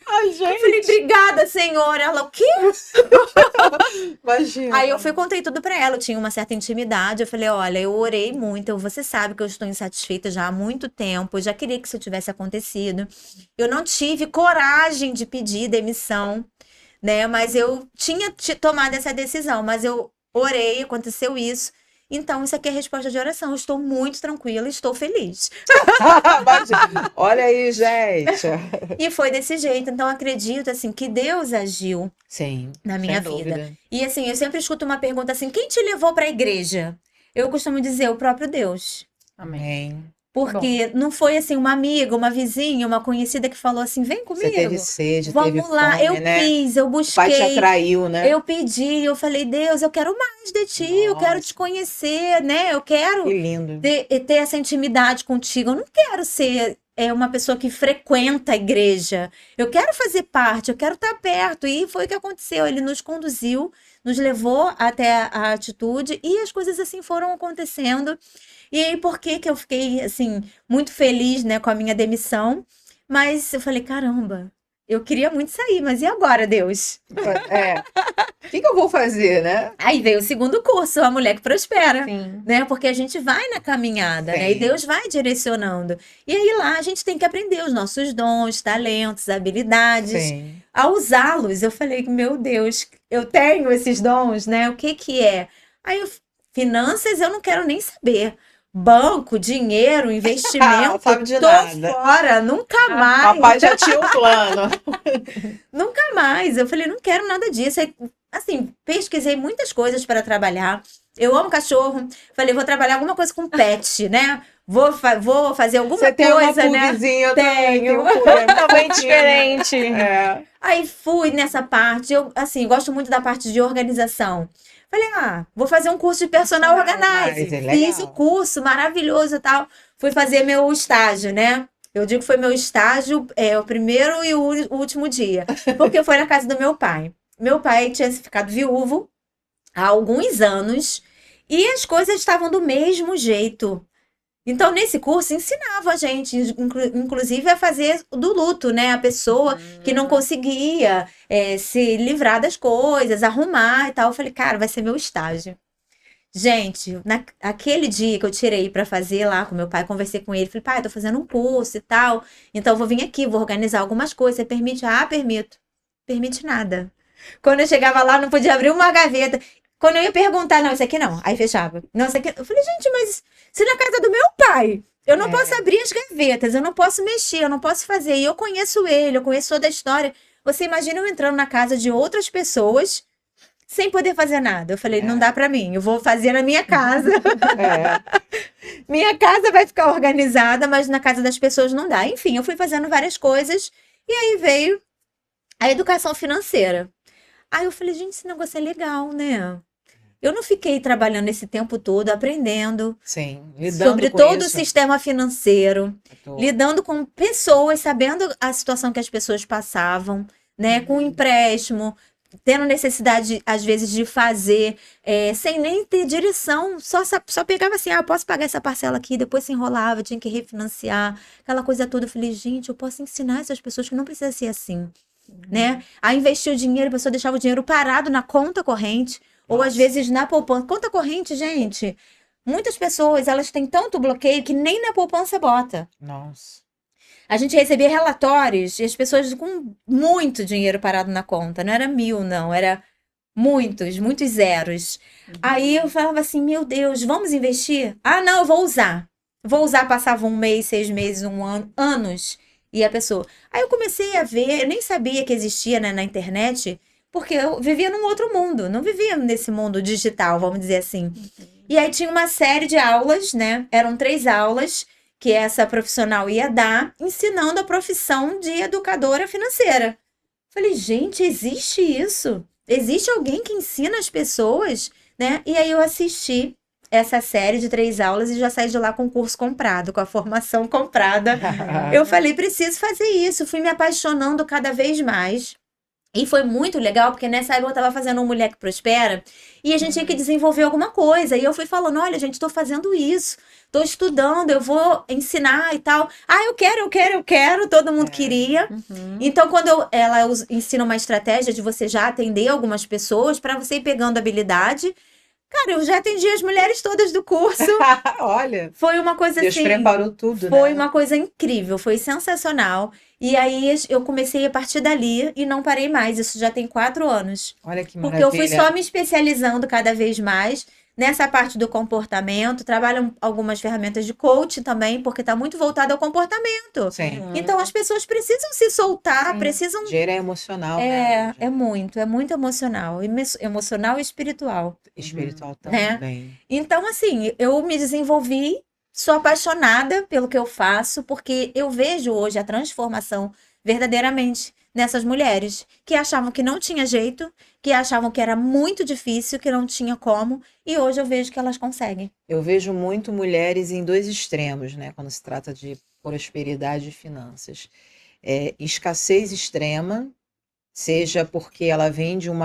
Ai, gente. Eu falei, obrigada, Senhor. Ela, o quê? Imagina. Aí eu fui e contei tudo pra ela, eu tinha uma certa intimidade, eu falei, olha, eu orei muito, você sabe que eu estou insatisfeita já há muito tempo, eu já queria que isso tivesse acontecido. Eu não tive coragem de pedir demissão, né? Mas eu tinha tomado essa decisão, mas eu orei, aconteceu isso. Então, isso aqui é resposta de oração. Eu estou muito tranquila, estou feliz. Imagina. Olha aí, gente. E foi desse jeito. Então, acredito, assim, que Deus agiu Sim, na minha sem vida. dúvida. E, assim, eu sempre escuto uma pergunta assim, quem te levou para a igreja? Eu costumo dizer, o próprio Deus. Amém. Porque não foi, assim, uma amiga, uma vizinha, uma conhecida que falou assim, vem Você comigo. teve sede, Vamos teve lá, fome, eu né? quis, eu O pai te busquei. atraiu, né? Eu pedi, eu falei, Deus, eu quero mais de ti, eu quero Nossa. te conhecer, né? Eu quero Que lindo. ter essa intimidade contigo. Eu não quero ser uma pessoa que frequenta a igreja. Eu quero fazer parte, eu quero estar perto. E foi o que aconteceu. Ele nos conduziu, nos levou até a atitude e as coisas assim foram acontecendo. E aí, por que que eu fiquei, assim, muito feliz, né, com a minha demissão? Mas eu falei, caramba, eu queria muito sair, mas e agora, Deus? É. O que eu vou fazer, né? Aí veio o segundo curso, A Mulher que Prospera, Sim. né? Porque a gente vai na caminhada, né? E Sim. Deus vai direcionando. E aí lá a gente tem que aprender os nossos dons, talentos, habilidades, Sim. a usá-los. Eu falei, meu Deus, eu tenho esses dons, né? O que que é? Aí, finanças eu não quero nem saber. Banco, dinheiro, investimento, Sabe de tô nada. fora, nunca mais. Papai já tinha um plano. Nunca mais. Eu falei, não quero nada disso. Aí, assim, pesquisei muitas coisas para trabalhar. Eu amo cachorro. Falei, vou trabalhar alguma coisa com pet, né? Vou fazer alguma Você tem coisa, uma né? pugzinha, eu Tenho. também tenho um Também diferente. É. Aí fui nessa parte. Eu, assim, gosto muito da parte de organização. Falei, vou fazer um curso de personal organizing. é Fiz legal. o curso, maravilhoso e tal. Fui fazer meu estágio, né? Eu digo que foi meu estágio, o primeiro e o último dia. Porque foi na casa do meu pai. Meu pai tinha ficado viúvo há alguns anos e as coisas estavam do mesmo jeito. Então, nesse curso, ensinava a gente, inclusive, a fazer do luto, né? A pessoa que não conseguia se livrar das coisas, arrumar e tal. Eu falei, cara, vai ser meu estágio. Gente, aquele dia que eu tirei pra fazer lá com meu pai, conversei com ele, falei, pai, tô fazendo um curso e tal, então eu vou vir aqui, vou organizar algumas coisas, você permite? Ah, permito. Permite nada. Quando eu chegava lá, não podia abrir uma gaveta. Quando eu ia perguntar, não, isso aqui não. Aí fechava. Não, isso aqui... Eu falei, gente, mas isso é na casa do meu pai. Eu não posso abrir as gavetas, eu não posso mexer, eu não posso fazer. E eu conheço ele, eu conheço toda a história. Você imagina eu entrando na casa de outras pessoas sem poder fazer nada. Eu falei, não dá pra mim, eu vou fazer na minha casa. Minha casa vai ficar organizada, mas na casa das pessoas não dá. Enfim, eu fui fazendo várias coisas e aí veio a educação financeira. Aí eu falei, gente, esse negócio é legal, né? Eu não fiquei trabalhando esse tempo todo, aprendendo Sim, lidando sobre com todo o isso. sistema financeiro, Tô- lidando com pessoas, sabendo a situação que as pessoas passavam, né? Com empréstimo, tendo necessidade, às vezes, de fazer, sem nem ter direção, só pegava assim, eu posso pagar essa parcela aqui, depois se enrolava, tinha que refinanciar, aquela coisa toda. Eu falei, gente, eu posso ensinar essas pessoas que não precisa ser assim, né? A investir o dinheiro, a pessoa deixava o dinheiro parado na conta corrente, ou às vezes na poupança. Conta corrente, gente, muitas pessoas, elas têm tanto bloqueio que nem na poupança bota. Nossa. A gente recebia relatórios e as pessoas com muito dinheiro parado na conta. Não era 1.000, não. Era muitos zeros. Aí eu falava assim, meu Deus, vamos investir? Ah, não, eu vou usar. Vou usar, passava 1 mês, 6 meses, 1 ano, anos. E a pessoa... Aí eu comecei a ver, eu nem sabia que existia, né, na internet, porque eu vivia num outro mundo. Não vivia nesse mundo digital, vamos dizer assim. E aí tinha uma série de aulas, né? Eram 3 aulas que essa profissional ia dar, ensinando a profissão de educadora financeira. Falei, gente, existe isso? Existe alguém que ensina as pessoas, né? E aí eu assisti essa série de 3 aulas e já saí de lá com o curso comprado, com a formação comprada. Eu falei, preciso fazer isso. Fui me apaixonando cada vez mais. E foi muito legal, porque nessa época eu tava fazendo um Mulher que Prospera e a gente tinha que desenvolver alguma coisa. E eu fui falando, olha, gente, tô fazendo isso, tô estudando, eu vou ensinar e tal. Ah, eu quero, todo mundo queria. Uhum. Então, quando ela ensina uma estratégia de você já atender algumas pessoas para você ir pegando habilidade, cara, eu já atendi as mulheres todas do curso. Olha, Foi uma coisa Deus assim. preparou tudo, Foi né? uma coisa incrível, foi sensacional. E aí eu comecei a partir dali e não parei mais. Isso já tem 4 anos. Olha que Porque eu fui maravilha. só me especializando cada vez mais nessa parte do comportamento. Trabalho algumas ferramentas de coaching também, porque está muito voltado ao comportamento. Sim. Então as pessoas precisam se soltar, Sim. precisam. Dinheiro é emocional, né? É muito emocional. Emocional e espiritual. Espiritual Né? também. Então, assim, eu me desenvolvi, sou apaixonada pelo que eu faço, porque eu vejo hoje a transformação verdadeiramente nessas mulheres que achavam que não tinha jeito, que achavam que era muito difícil, que não tinha como, e hoje eu vejo que elas conseguem. Eu vejo muito mulheres em dois extremos, né? Quando se trata de prosperidade e finanças. Escassez extrema, seja porque ela vem de um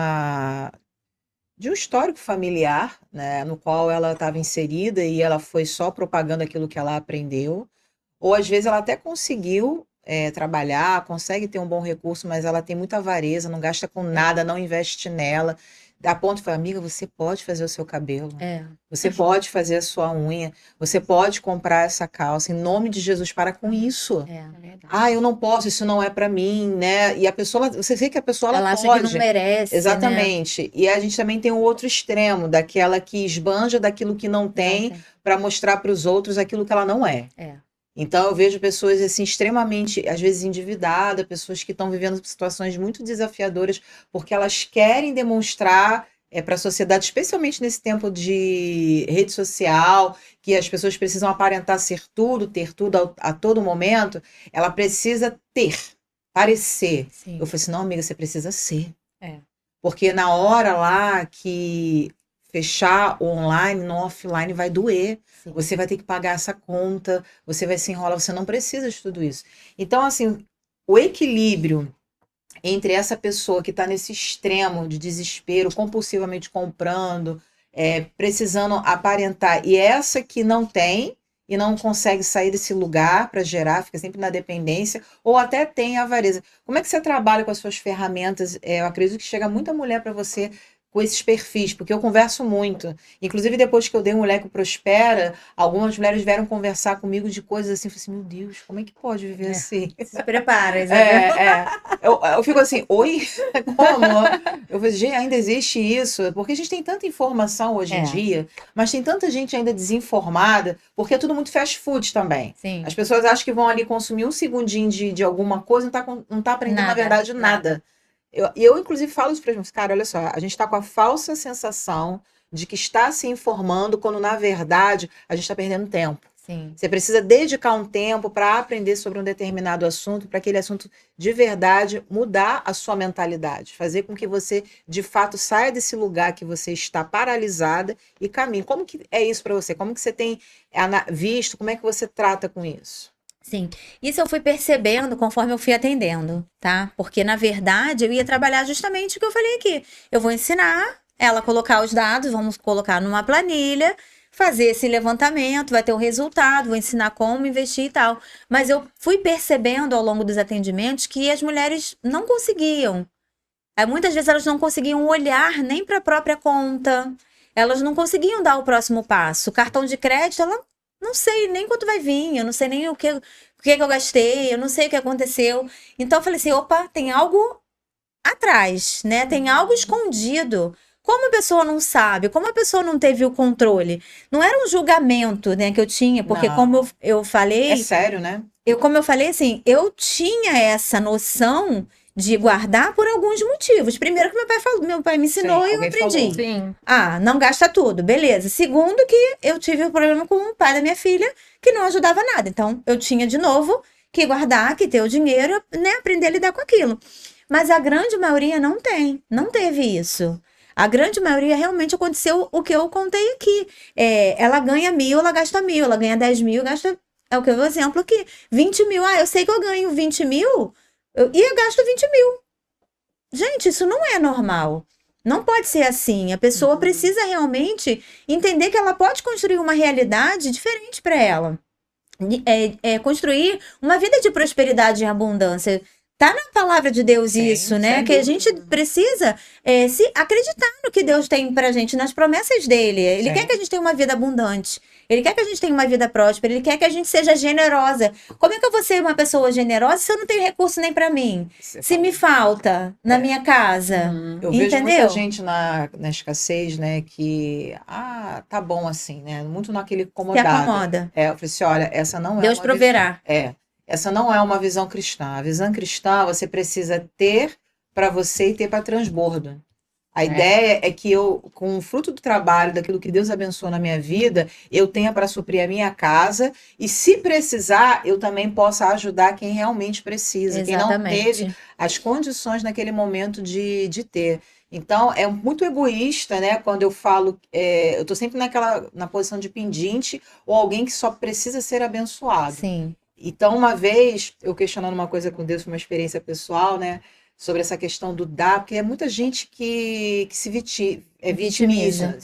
histórico familiar, né, no qual ela estava inserida e ela foi só propagando aquilo que ela aprendeu, ou às vezes ela até conseguiu trabalhar, consegue ter um bom recurso, mas ela tem muita avareza, não gasta com nada, não investe nela. A ponto de falar, amiga, você pode fazer o seu cabelo, você pode fazer a sua unha, você pode comprar essa calça, em nome de Jesus, para com isso. É. É verdade. Ah, eu não posso, isso não é para mim, né? E a pessoa, você vê que a pessoa Ela ela acha pode. que não merece, né? Exatamente. E a gente também tem o outro extremo, daquela que esbanja daquilo que não tem para mostrar para os outros aquilo que ela não é. Então eu vejo pessoas assim extremamente, às vezes endividadas, pessoas que estão vivendo situações muito desafiadoras porque elas querem demonstrar para a sociedade, especialmente nesse tempo de rede social, que as pessoas precisam aparentar ser tudo, ter tudo a todo momento, ela precisa ter, parecer. Sim. Eu falei assim, não, amiga, você precisa ser. É. Porque na hora lá que fechar o online, no offline vai doer. Sim. Você vai ter que pagar essa conta, você vai se enrolar, você não precisa de tudo isso. Então, assim, o equilíbrio entre essa pessoa que está nesse extremo de desespero, compulsivamente comprando, precisando aparentar, e essa que não tem e não consegue sair desse lugar para gerar, fica sempre na dependência, ou até tem avareza. Como é que você trabalha com as suas ferramentas? Eu acredito que chega muita mulher para você com esses perfis, porque eu converso muito. Inclusive, depois que eu dei Mulher que Prospera, algumas mulheres vieram conversar comigo de coisas assim, eu falei assim, meu Deus, como é que pode viver assim? Se prepara, Isabel. Eu fico assim, oi? Como? Eu falei, gente, ainda existe isso? Porque a gente tem tanta informação hoje em dia, mas tem tanta gente ainda desinformada, porque é tudo muito fast food também. Sim. As pessoas acham que vão ali consumir um segundinho de alguma coisa, não tá aprendendo, na verdade, nada. Eu, inclusive, falo isso para os meus cara, olha só, a gente está com a falsa sensação de que está se informando, quando, na verdade, a gente está perdendo tempo. Sim. Você precisa dedicar um tempo para aprender sobre um determinado assunto, para aquele assunto, de verdade, mudar a sua mentalidade, fazer com que você, de fato, saia desse lugar que você está paralisada e caminhe. Como que é isso para você? Como que você tem visto? Como é que você trata com isso? Sim, isso eu fui percebendo conforme eu fui atendendo, tá? Porque, na verdade, eu ia trabalhar justamente o que eu falei aqui. Eu vou ensinar ela a colocar os dados, vamos colocar numa planilha, fazer esse levantamento, vai ter um resultado, vou ensinar como investir e tal. Mas eu fui percebendo ao longo dos atendimentos que as mulheres não conseguiam. Muitas vezes elas não conseguiam olhar nem para a própria conta, elas não conseguiam dar o próximo passo. O cartão de crédito, ela não sei nem quanto vai vir, eu não sei nem o que eu gastei, eu não sei o que aconteceu. Então eu falei assim, opa, tem algo atrás, né? Tem algo escondido. Como a pessoa não sabe? Como a pessoa não teve o controle? Não era um julgamento, né, que eu tinha, porque Não. como eu falei... É sério, né? Como eu falei, assim, eu tinha essa noção de guardar por alguns motivos. Primeiro que meu pai me ensinou Sim, e eu alguém aprendi. falou. Sim. Não gasta tudo, beleza. Segundo que eu tive um problema com o pai da minha filha, que não ajudava nada. Então, eu tinha de novo que guardar, que ter o dinheiro, né, aprender a lidar com aquilo. Mas a grande maioria não teve isso. A grande maioria realmente aconteceu o que eu contei aqui. Ela ganha 1.000, ela gasta 1.000, ela ganha 10.000, gasta... É o que eu dou exemplo aqui. 20.000, eu sei que eu ganho 20.000, e eu gasto 20.000. Gente, isso não é normal. Não pode ser assim. A pessoa precisa realmente entender que ela pode construir uma realidade diferente para ela. Construir uma vida de prosperidade e abundância. Tá na palavra de Deus Sim, isso, né? sem Que a gente precisa se acreditar no que Deus tem pra gente, nas promessas dele. Ele Sim. quer que a gente tenha uma vida abundante. Ele quer que a gente tenha uma vida próspera. Ele quer que a gente seja generosa. Como é que eu vou ser uma pessoa generosa se eu não tenho recurso nem pra mim? Se me falta na minha casa. Eu vejo Entendeu? muita gente na escassez, né, que, tá bom assim, né, muito naquele Se acomodado. acomoda. Eu falei assim, olha, essa não é Deus uma proverá. essa não é uma visão cristã. A visão cristã você precisa ter para você e ter para transbordo. A ideia é que eu, com o fruto do trabalho, daquilo que Deus abençoou na minha vida, eu tenha para suprir a minha casa e, se precisar, eu também possa ajudar quem realmente precisa, quem não teve as condições naquele momento de ter. Então, é muito egoísta, né? Quando eu falo, eu estou sempre na posição de pedinte ou alguém que só precisa ser abençoado. Sim. Então, uma vez, eu questionando uma coisa com Deus, foi uma experiência pessoal, né? Sobre essa questão do dar, porque é muita gente que se vitimiza,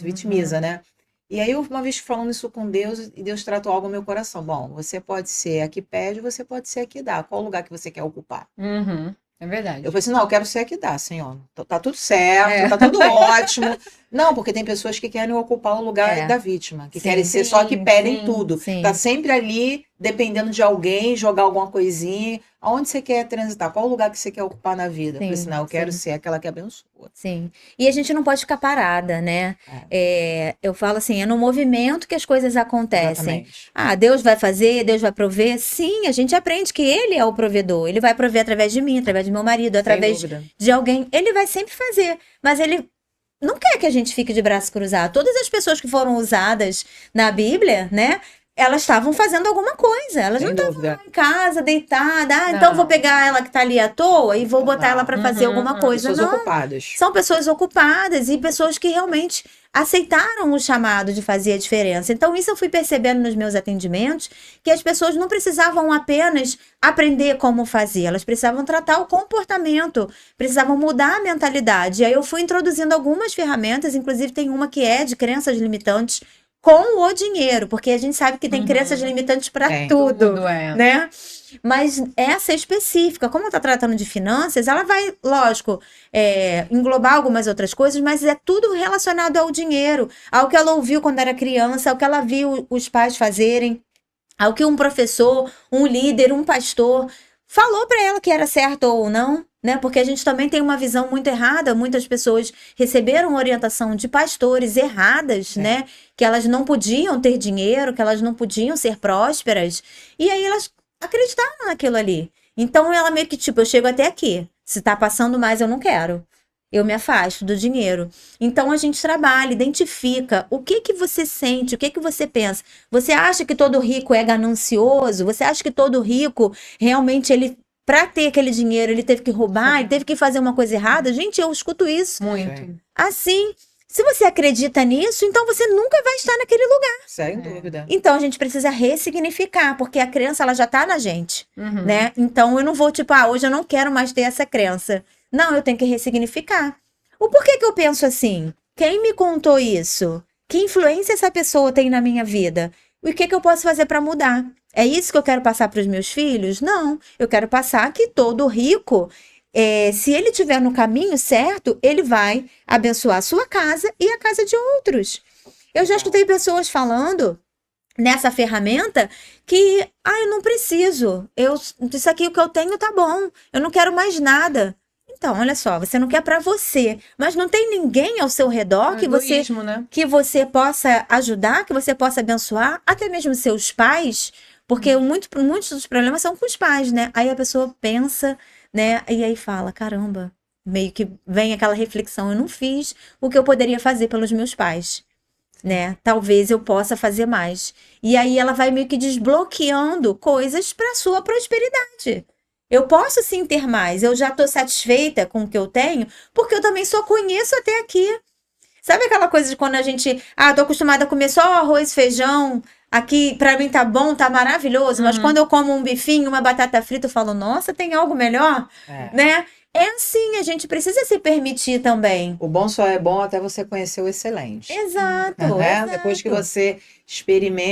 né? E aí, eu, uma vez falando isso com Deus, e Deus tratou algo no meu coração. Bom, você pode ser a que pede, você pode ser a que dá. Qual lugar que você quer ocupar? É verdade. Eu falei assim, não, eu quero ser a que dá, Senhor. Tá tudo certo, tá tudo ótimo. Não, porque tem pessoas que querem ocupar o lugar da vítima, que querem ser só que pedem tudo. Sim. Tá sempre ali, dependendo de alguém, jogar alguma coisinha. Aonde você quer transitar? Qual o lugar que você quer ocupar na vida? Eu falei assim, não, eu quero ser aquela que abençoa. Sim. E a gente não pode ficar parada, né? Eu falo assim, é no movimento que as coisas acontecem. Exatamente. Deus vai fazer, Deus vai prover. Sim, a gente aprende que Ele é o provedor. Ele vai prover através de mim, através do meu marido, através de alguém. Ele vai sempre fazer. Mas Ele não quer que a gente fique de braço cruzado. Todas as pessoas que foram usadas na Bíblia, né? Elas estavam fazendo alguma coisa. Elas não estavam lá em casa, deitada. Então eu vou pegar ela que tá ali à toa e vou botar ela para fazer alguma coisa. Pessoas Não. ocupadas. São pessoas ocupadas e pessoas que realmente aceitaram o chamado de fazer a diferença. Então, isso eu fui percebendo nos meus atendimentos, que as pessoas não precisavam apenas aprender como fazer, elas precisavam tratar o comportamento, precisavam mudar a mentalidade. E aí eu fui introduzindo algumas ferramentas, inclusive tem uma que é de crenças limitantes com o dinheiro, porque a gente sabe que tem crenças limitantes para tudo, né? Mas essa é específica, como está tratando de finanças, ela vai, lógico, englobar algumas outras coisas, mas é tudo relacionado ao dinheiro, ao que ela ouviu quando era criança, ao que ela viu os pais fazerem, ao que um professor, um líder, um pastor falou para ela que era certo ou não, né? Porque a gente também tem uma visão muito errada. Muitas pessoas receberam orientação de pastores erradas, né? Que elas não podiam ter dinheiro, que elas não podiam ser prósperas. E aí elas acreditaram naquilo ali. Então ela meio que tipo, eu chego até aqui. Se tá passando mais, eu não quero. Eu me afasto do dinheiro. Então a gente trabalha, identifica o que que você sente, o que que você pensa. Você acha que todo rico é ganancioso? Você acha que todo rico realmente ele, para ter aquele dinheiro, ele teve que roubar, ele teve que fazer uma coisa errada? Gente, eu escuto isso. Muito. Assim, se você acredita nisso, então você nunca vai estar naquele lugar. Sem dúvida. Então a gente precisa ressignificar, porque a crença ela já tá na gente, né? Então eu não vou tipo, hoje eu não quero mais ter essa crença. Não, eu tenho que ressignificar. O porquê que eu penso assim? Quem me contou isso? Que influência essa pessoa tem na minha vida? O que eu posso fazer para mudar? É isso que eu quero passar para os meus filhos? Não, eu quero passar que todo rico, se ele estiver no caminho certo, ele vai abençoar a sua casa e a casa de outros. Eu já escutei pessoas falando nessa ferramenta que, eu não preciso, isso aqui o que eu tenho tá bom, eu não quero mais nada. Então, olha só, você não quer para você, mas não tem ninguém ao seu redor egoísmo, né? que você possa ajudar, que você possa abençoar, até mesmo seus pais, porque muitos dos problemas são com os pais, né? Aí a pessoa pensa, né? E aí fala, caramba, meio que vem aquela reflexão, eu não fiz o que eu poderia fazer pelos meus pais, né? Talvez eu possa fazer mais. E aí ela vai meio que desbloqueando coisas para sua prosperidade. Eu posso sim ter mais, eu já estou satisfeita com o que eu tenho, porque eu também só conheço até aqui. Sabe aquela coisa de quando a gente, tô acostumada a comer só arroz, feijão, aqui pra mim tá bom, tá maravilhoso, mas quando eu como um bifinho, uma batata frita, eu falo, nossa, tem algo melhor, né? É assim, a gente precisa se permitir também. O bom só é bom até você conhecer o excelente. Exato, Né? exato. Depois que você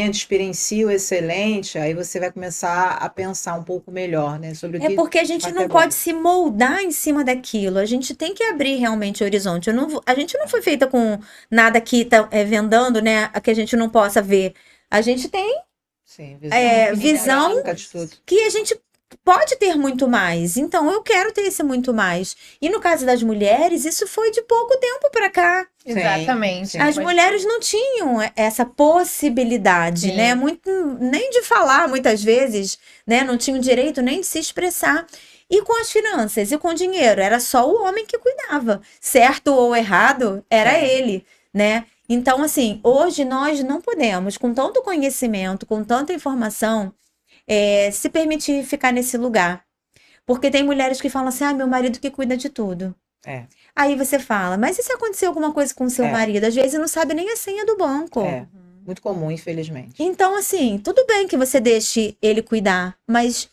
experiencia o excelente, aí você vai começar a pensar um pouco melhor, né? Sobre o É que porque a gente vai não ter pode bom. se moldar em cima daquilo. A gente tem que abrir realmente o horizonte. A gente não foi feita com nada que tá vendando, né? Que a gente não possa ver. A gente tem Sim, visão visão de tudo. que a gente pode ter muito mais. Então, eu quero ter esse muito mais. E no caso das mulheres, isso foi de pouco tempo para cá. Sim, Exatamente. sim. As Pode- mulheres não tinham essa possibilidade, Sim. né? Muito, nem de falar, muitas vezes, né? Não tinham direito nem de se expressar. E com as finanças e com o dinheiro, era só o homem que cuidava. Certo ou errado, era Sim. ele, né? Então, assim, hoje nós não podemos, com tanto conhecimento, com tanta informação, se permitir ficar nesse lugar. Porque tem mulheres que falam assim, ah, meu marido que cuida de tudo. É, Aí você fala, mas e se acontecer alguma coisa com o seu É. marido? Às vezes não sabe nem a senha do banco. é. Muito comum, infelizmente. Então, assim, tudo bem que você deixe ele cuidar, mas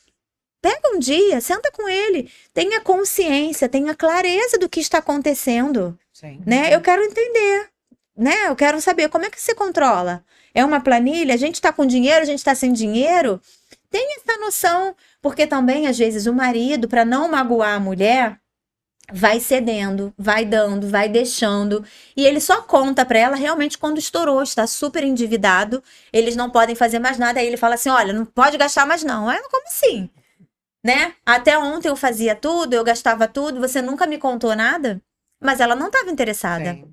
pega um dia, senta com ele, tenha consciência, tenha clareza do que está acontecendo, Sim. né? Eu quero entender, né? Eu quero saber como é que você controla. É uma planilha? A gente está com dinheiro, a gente está sem dinheiro? Tem essa noção, porque também, às vezes, o marido, para não magoar a mulher, vai cedendo, vai dando, vai deixando, e ele só conta para ela realmente quando estourou, está super endividado, eles não podem fazer mais nada, aí ele fala assim, olha, não pode gastar mais não. Ela, como assim? Né? Até ontem eu fazia tudo, eu gastava tudo, você nunca me contou nada? Mas ela não estava interessada. Sim.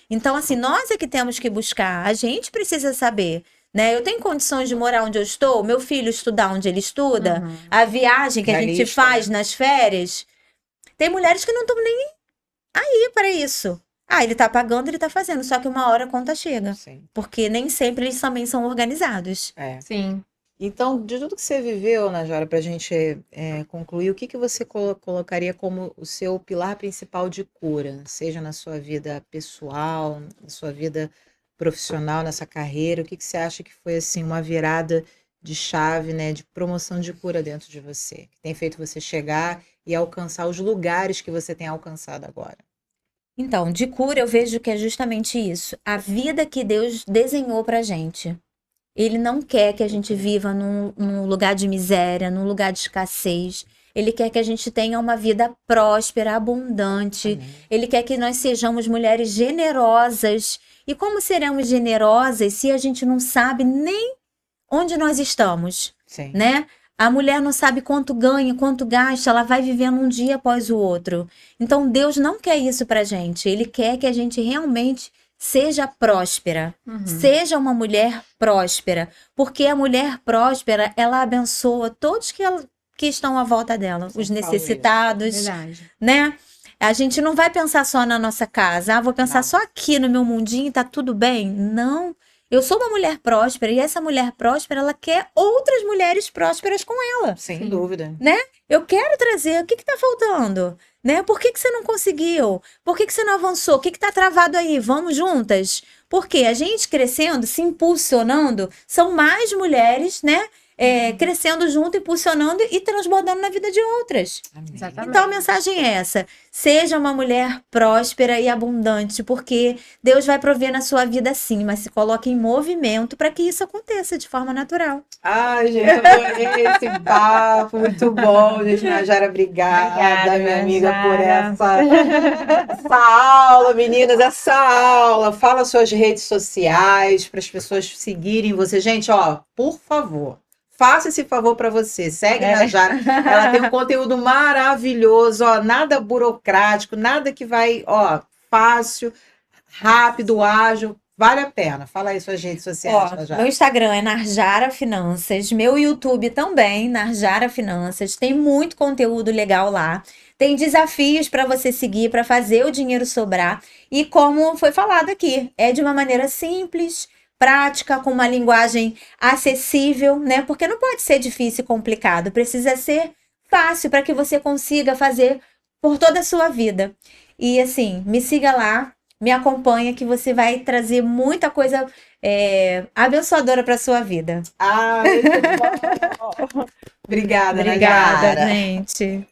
Então, assim, nós é que temos que buscar, a gente precisa saber, né? Eu tenho condições de morar onde eu estou, meu filho estudar onde ele estuda, Uhum. a viagem que a gente Realista, faz nas férias. Tem mulheres que não estão nem aí para isso. Ah, ele tá pagando, ele tá fazendo, só que uma hora a conta chega. Sim. Porque nem sempre eles também são organizados. É. Sim. Então, de tudo que você viveu, Najara, para a gente concluir, o que que você colocaria como o seu pilar principal de cura, seja na sua vida pessoal, na sua vida profissional, nessa carreira, o que que você acha que foi assim uma virada de chave, né, de promoção de cura dentro de você, que tem feito você chegar e alcançar os lugares que você tem alcançado agora? Então, de cura eu vejo que é justamente isso. A vida que Deus desenhou pra gente. Ele não quer que a gente viva num lugar de miséria, num lugar de escassez. Ele quer que a gente tenha uma vida próspera, abundante. Amém. Ele quer que nós sejamos mulheres generosas. E como seremos generosas se a gente não sabe nem onde nós estamos, Sim. né? A mulher não sabe quanto ganha, quanto gasta, ela vai vivendo um dia após o outro. Então Deus não quer isso pra gente. Ele quer que a gente realmente seja próspera. Uhum. Seja uma mulher próspera. Porque a mulher próspera, ela abençoa todos que estão à volta dela. Sempre Os falo necessitados, Verdade. né? A gente não vai pensar só na nossa casa. Ah, vou pensar Não. só aqui no meu mundinho e tá tudo bem. Não. Eu sou uma mulher próspera e essa mulher próspera, ela quer outras mulheres prósperas com ela. Sem Sim. dúvida. Eu quero trazer. O que tá faltando? Né? Por que você não conseguiu? Por que você não avançou? O que tá travado aí? Vamos juntas? Porque a gente crescendo, se impulsionando, são mais mulheres, né? Crescendo junto, impulsionando e transbordando na vida de outras. Amém. Exatamente. Então a mensagem é essa: seja uma mulher próspera e abundante, porque Deus vai prover na sua vida sim, mas se coloque em movimento para que isso aconteça de forma natural. Ai, gente, adorei esse papo, muito bom, gente. Najara, obrigada, minha amiga, por essa aula, meninas, essa aula. Fala suas redes sociais para as pessoas seguirem você. Gente, ó, por favor, faça esse favor para você. Segue a Najara. Ela tem um conteúdo maravilhoso, ó, nada burocrático, nada que vai, ó, fácil, rápido, ágil. Vale a pena. Fala aí suas redes sociais, Najara. Meu Instagram é Narjara Finanças, meu YouTube também, Narjara Finanças. Tem muito conteúdo legal lá. Tem desafios para você seguir, para fazer o dinheiro sobrar. E como foi falado aqui, é de uma maneira simples, prática, com uma linguagem acessível, né? Porque não pode ser difícil e complicado, precisa ser fácil para que você consiga fazer por toda a sua vida. E assim, me siga lá, me acompanha que você vai trazer muita coisa abençoadora para sua vida. Ah, muito bom. Obrigada, Obrigada, Najara. gente.